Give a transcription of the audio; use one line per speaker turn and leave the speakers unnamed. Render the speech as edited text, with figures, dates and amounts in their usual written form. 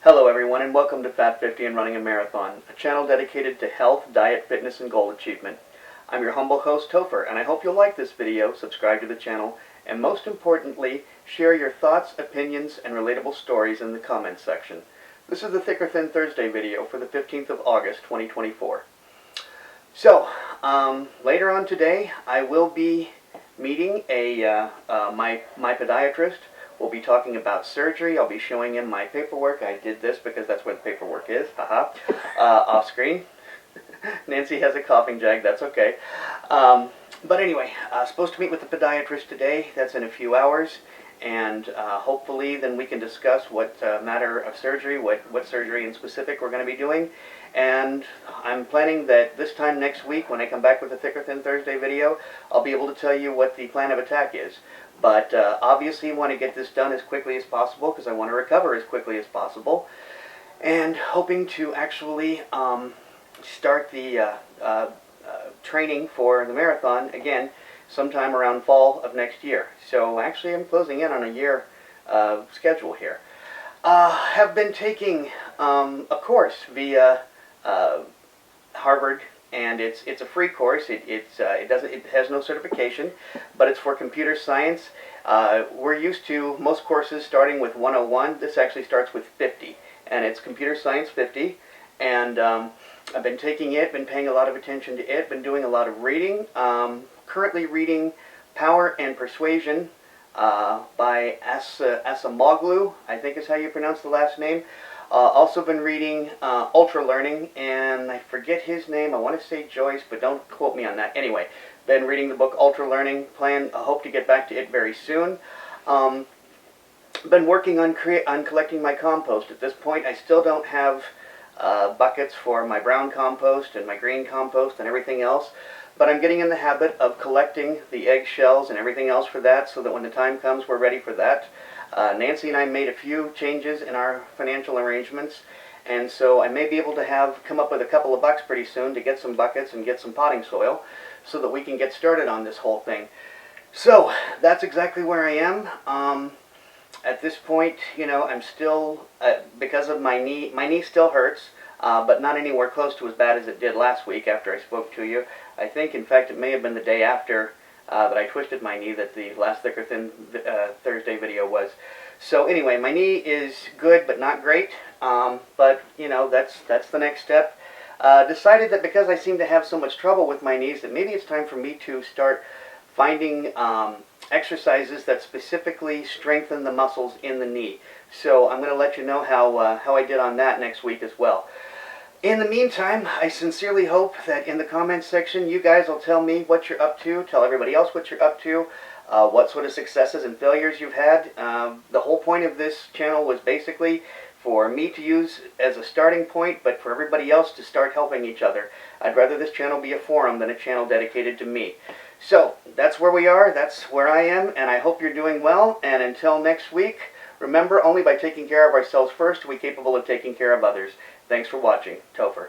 Hello everyone, and welcome to Fat 50 and Running a Marathon, a channel dedicated to health, diet, fitness, and goal achievement. I'm your humble host, Topher, and I hope you'll like this video, subscribe to the channel, and most importantly, share your thoughts, opinions, and relatable stories in the comments section. This is the Thick or Thin Thursday video for the 15th of August, 2024. So, later on today, I will be meeting my podiatrist. We'll be talking about surgery. I'll be showing him my paperwork. I did this because that's where the paperwork is. Haha. Off screen. Nancy has a coughing jag. That's okay. But anyway, supposed to meet with the podiatrist today. That's in a few hours. And hopefully then we can discuss what matter of surgery, what surgery in specific we're going to be doing. And I'm planning that this time next week, when I come back with the Thick or Thin Thursday video, I'll be able to tell you what the plan of attack is. But obviously I want to get this done as quickly as possible because I want to recover as quickly as possible. And hoping to actually start the training for the marathon again sometime around fall of next year. So actually I'm closing in on a year schedule here. Have been taking a course via Harvard, and it's a free course. It has no certification, but it's for computer science. We're used to most courses starting with 101. This actually starts with 50, and it's Computer Science 50. And I've been taking it, been paying a lot of attention to it, been doing a lot of reading. Currently reading Power and Persuasion by Acemoglu, I think is how you pronounce the last name. Also been reading Ultra Learning, and I forget his name. I want to say Joyce, but don't quote me on that. Anyway, been reading the book Ultra Learning. Hope to get back to it very soon. Been working on collecting my compost. At this point, I still don't have buckets for my brown compost and my green compost and everything else. But I'm getting in the habit of collecting the eggshells and everything else for that, so that when the time comes, we're ready for that. Nancy and I made a few changes in our financial arrangements, and so I may be able to come up with a couple of bucks pretty soon to get some buckets and get some potting soil so that we can get started on this whole thing. So that's exactly where I am. At this point, you know, I'm still, because of my knee still hurts, but not anywhere close to as bad as it did last week after I spoke to you. I think, in fact, it may have been the day after that I twisted my knee that the last Thick or Thin Thursday video was. So anyway, my knee is good but not great, but you know, that's the next step. Decided that because I seem to have so much trouble with my knees that maybe it's time for me to start finding exercises that specifically strengthen the muscles in the knee. So I'm going to let you know how I did on that next week as well. In the meantime, I sincerely hope that in the comments section you guys will tell me what you're up to, tell everybody else what you're up to, what sort of successes and failures you've had. The whole point of this channel was basically for me to use as a starting point, but for everybody else to start helping each other. I'd rather this channel be a forum than a channel dedicated to me. So, that's where we are, that's where I am, and I hope you're doing well, and until next week, remember, only by taking care of ourselves first are we capable of taking care of others. Thanks for watching. Topher.